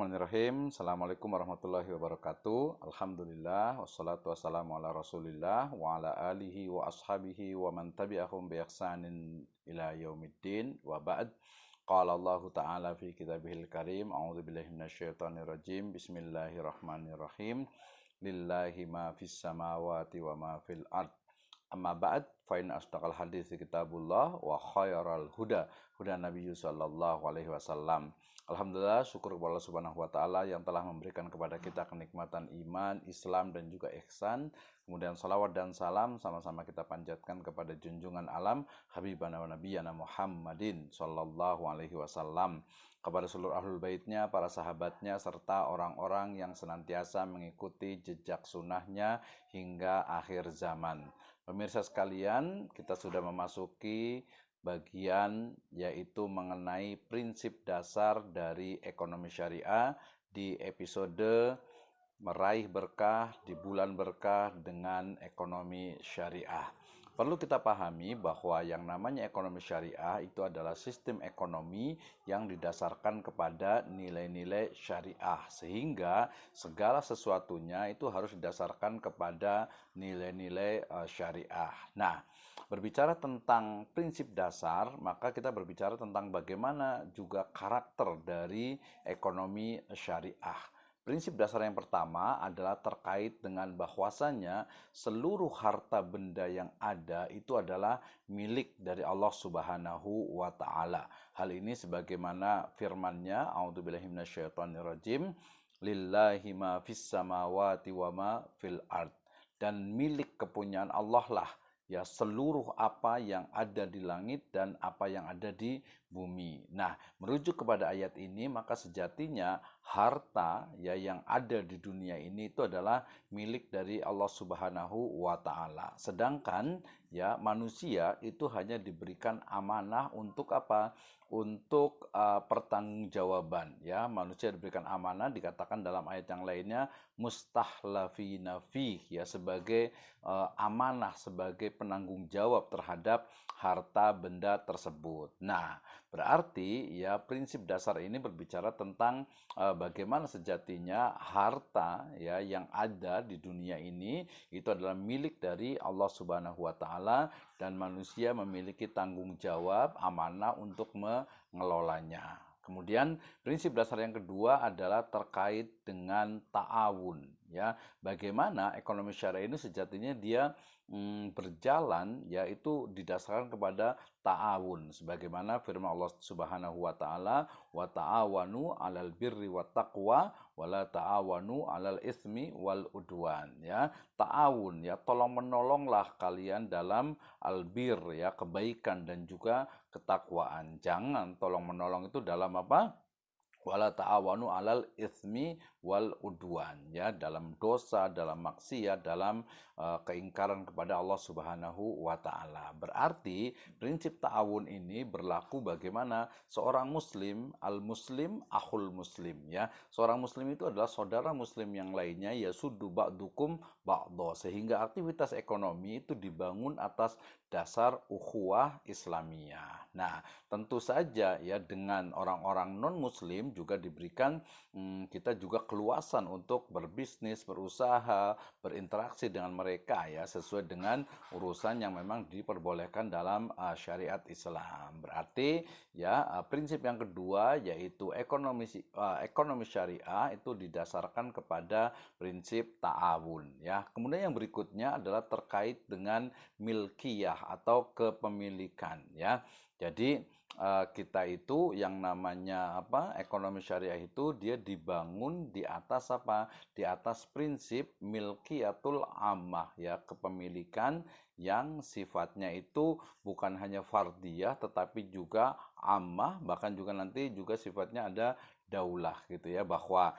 Bismillahirrahmanirrahim. Assalamualaikum warahmatullahi wabarakatuh. Alhamdulillah, wassalatu wassalamu ala rasulillah wa ala alihi wa ashabihi wa man tabi'ahum bi ihsanin ila yaumiddin wa ba'd. Qala Allah Ta'ala fi kitabihil karim, a'udzu billahi minasyaitonir rajim. Bismillahirrahmanirrahim. Lillahi ma fis samawati wa ma fil ard. Amma ba'd, fa in asdaqal hadits kitabullah wa khairal huda Nabi sallallahu alaihi wasallam. Alhamdulillah, syukur kepada Allah Subhanahu wa taala yang telah memberikan kepada kita kenikmatan iman, Islam dan juga ihsan. Kemudian salawat dan salam sama-sama kita panjatkan kepada junjungan alam Habibana wa Nabiyana Muhammadin sallallahu alaihi wasallam, kepada seluruh ahlul baitnya, para sahabatnya, serta orang-orang yang senantiasa mengikuti jejak sunnahnya hingga akhir zaman. Pemirsa sekalian, kita sudah memasuki bagian yaitu mengenai prinsip dasar dari ekonomi syariah di episode meraih berkah di bulan berkah dengan ekonomi syariah. Perlu kita pahami bahwa yang namanya ekonomi syariah itu adalah sistem ekonomi yang didasarkan kepada nilai-nilai syariah, sehingga segala sesuatunya itu harus didasarkan kepada nilai-nilai syariah. Nah, berbicara tentang prinsip dasar, maka kita berbicara tentang bagaimana juga karakter dari ekonomi syariah. Prinsip dasar yang pertama adalah terkait dengan bahwasannya seluruh harta benda yang ada itu adalah milik dari Allah Subhanahu wa taala. Hal ini sebagaimana firman-Nya, a'udzubillahi minasyaitonirrajim, lillahi ma fis samawati wa ma fil ard. Dan milik kepunyaan Allah lah ya seluruh apa yang ada di langit dan apa yang ada di bumi. Nah, merujuk kepada ayat ini, maka sejatinya harta ya yang ada di dunia ini itu adalah milik dari Allah Subhanahu wa taala. Sedangkan ya manusia itu hanya diberikan amanah untuk apa? Untuk pertanggungjawaban ya. Manusia diberikan amanah, dikatakan dalam ayat yang lainnya mustakhlafina fih ya, sebagai amanah, sebagai penanggung jawab terhadap harta benda tersebut. Nah, berarti ya prinsip dasar ini berbicara tentang bagaimana sejatinya harta ya yang ada di dunia ini itu adalah milik dari Allah Subhanahu wa taala, dan manusia memiliki tanggung jawab amanah untuk mengelolanya. Kemudian prinsip dasar yang kedua adalah terkait dengan ta'awun ya. Bagaimana ekonomi syariah ini sejatinya dia berjalan yaitu didasarkan kepada ta'awun, sebagaimana firman Allah Subhanahu wa taala, wa ta'awanu 'alal birri wat taqwa wa la ta'awanu 'alal ismi wal udwan ya. Ta'awun ya, tolong menolonglah kalian dalam albir ya, kebaikan dan juga ketakwaan. Jangan tolong menolong itu dalam apa? Wala ta'awanu 'alal itsmi wal udwan ya, dalam dosa, dalam maksiat, dalam keingkaran kepada Allah Subhanahu wa taala. Berarti prinsip ta'awun ini berlaku bagaimana seorang muslim, al-muslim akhul muslim ya. Seorang muslim itu adalah saudara muslim yang lainnya, ya suddu ba'dukum ba'dha, sehingga aktivitas ekonomi itu dibangun atas dasar ukhuwah Islamiyah. Nah, tentu saja ya dengan orang-orang non-muslim juga diberikan kita juga keluasan untuk berbisnis, berusaha, berinteraksi dengan mereka ya, sesuai dengan urusan yang memang diperbolehkan dalam syariat Islam. Berarti ya prinsip yang kedua yaitu ekonomi syariah itu didasarkan kepada prinsip ta'awun ya. Kemudian yang berikutnya adalah terkait dengan milkiyah atau kepemilikan ya. Jadi kita itu yang namanya apa? Ekonomi syariah itu dia dibangun di atas apa? Di atas prinsip milkiyatul ammah ya, kepemilikan yang sifatnya itu bukan hanya fardiyah tetapi juga ammah, bahkan juga nanti juga sifatnya ada daulah gitu ya, bahwa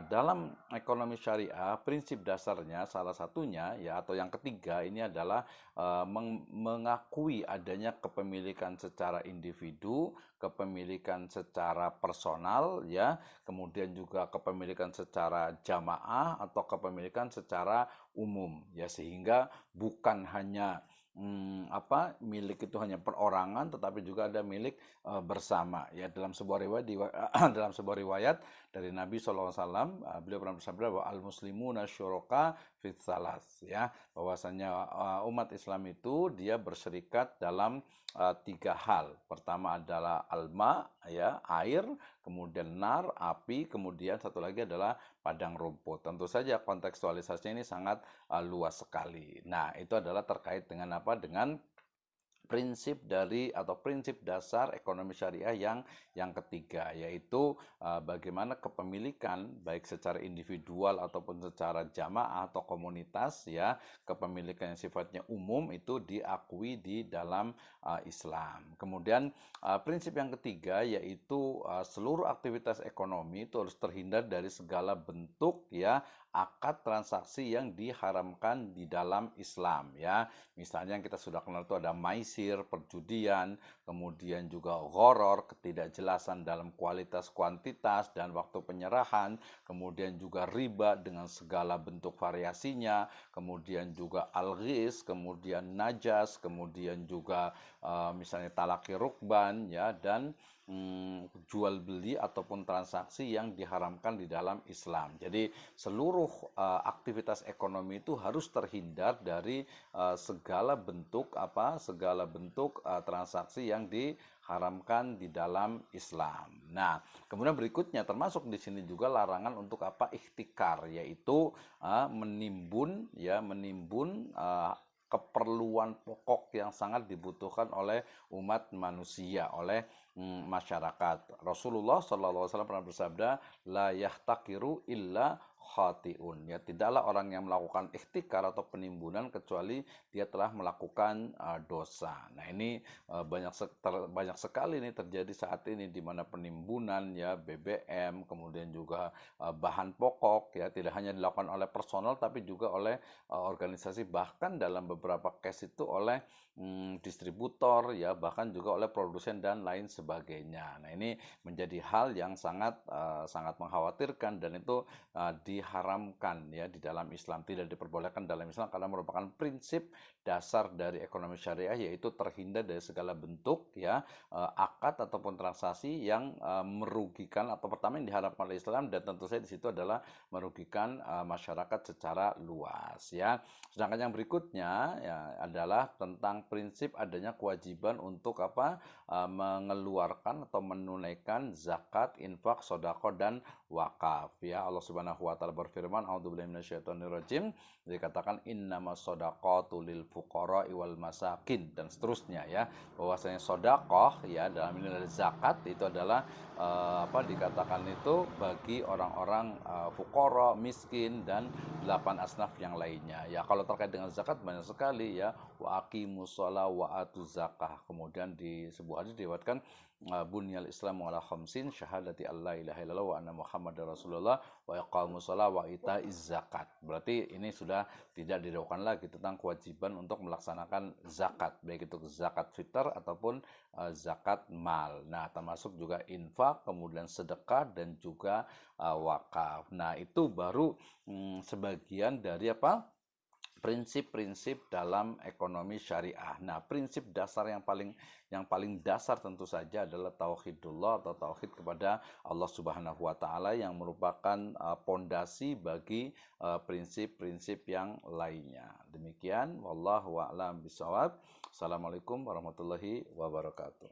dalam ekonomi syariah prinsip dasarnya salah satunya ya, atau yang ketiga ini adalah mengakui adanya kepemilikan secara individu, kepemilikan secara personal ya, kemudian juga kepemilikan secara jamaah atau kepemilikan secara umum ya, sehingga bukan hanya milik itu hanya perorangan, tetapi juga ada milik bersama ya. Dalam sebuah riwayat dari Nabi SAW. Beliau pernah bersabda bahwa al-muslimuna syuraka fit salas, ya, bahwasanya umat Islam itu dia berserikat dalam tiga hal. Pertama adalah alma, ya, air, kemudian nar, api, kemudian satu lagi adalah padang rumput. Tentu saja kontekstualisasinya ini sangat luas sekali. Nah, itu adalah terkait dengan apa? Dengan prinsip dari atau prinsip dasar ekonomi syariah yang ketiga, yaitu bagaimana kepemilikan baik secara individual ataupun secara jamaah atau komunitas, ya, kepemilikan yang sifatnya umum itu diakui di dalam Islam. Kemudian prinsip yang ketiga yaitu seluruh aktivitas ekonomi itu harus terhindar dari segala bentuk, ya, akad transaksi yang diharamkan di dalam Islam, ya. Misalnya yang kita sudah kenal itu ada maisir, perjudian, kemudian juga gharar, ketidakjelasan dalam kualitas, kuantitas, dan waktu penyerahan, kemudian juga riba dengan segala bentuk variasinya, kemudian juga al-ghis, kemudian najas, kemudian juga misalnya talaki rukban, ya, dan jual beli ataupun transaksi yang diharamkan di dalam Islam. Jadi seluruh aktivitas ekonomi itu harus terhindar dari segala bentuk transaksi yang diharamkan di dalam Islam. Nah, kemudian berikutnya termasuk di sini juga larangan untuk apa? Ihtikar, yaitu menimbun keperluan pokok yang sangat dibutuhkan oleh umat manusia, oleh masyarakat. Rasulullah SAW pernah bersabda, la yahtakiru illa khatiun. Ya, tidaklah orang yang melakukan ihtikar atau penimbunan kecuali dia telah melakukan dosa. Nah, ini banyak sekali ini terjadi saat ini di mana penimbunan, ya, BBM, kemudian juga bahan pokok, ya, tidak hanya dilakukan oleh personal tapi juga oleh organisasi, bahkan dalam beberapa case itu oleh distributor, ya, bahkan juga oleh produsen dan lain sebagainya. Nah, ini menjadi hal yang sangat mengkhawatirkan dan itu diharamkan, ya, di dalam Islam, tidak diperbolehkan dalam Islam karena merupakan prinsip dasar dari ekonomi syariah, yaitu terhindar dari segala bentuk, ya, akad ataupun transaksi yang merugikan, atau pertama yang diharapkan oleh Islam, dan tentu saja di situ adalah merugikan masyarakat secara luas, ya. Sedangkan yang berikutnya, ya, adalah tentang prinsip adanya kewajiban untuk apa? Mengeluarkan atau menunaikan zakat, infak, sedekah, dan wakaf, ya. Allah Subhanahu wa taala berfirman, a'udzubillahi minasyaitonirrajim, dikatakan innamas shadaqatu lil fuqara wal masakin, dan seterusnya, ya, bahwasanya sedekah, ya, dalam ini adalah zakat, itu adalah dikatakan itu bagi orang-orang fuqara, miskin, dan 8 asnaf yang lainnya. Ya, kalau terkait dengan zakat banyak sekali, ya, wa aqimus shalah wa atuz zakah. Kemudian di sebuah hadis diriwayatkan bunyal islamu ala khamsin syahadati alla ilaha illallah wa anna muhammadar rasulullah wa iqamus shalah wa itaiz zakat. Berarti ini sudah tidak diragukan lagi tentang kewajiban untuk melaksanakan zakat, baik itu zakat fitr ataupun zakat mal. Nah, termasuk juga infak, kemudian sedekah, dan juga wakaf. Nah, itu baru sebagian dari apa? Prinsip-prinsip dalam ekonomi syariah. Nah, prinsip dasar yang paling dasar tentu saja adalah tauhidullah atau tauhid kepada Allah Subhanahu wa taala, yang merupakan pondasi bagi prinsip-prinsip yang lainnya. Demikian, wallahu a'lam bishawab. Assalamualaikum warahmatullahi wabarakatuh.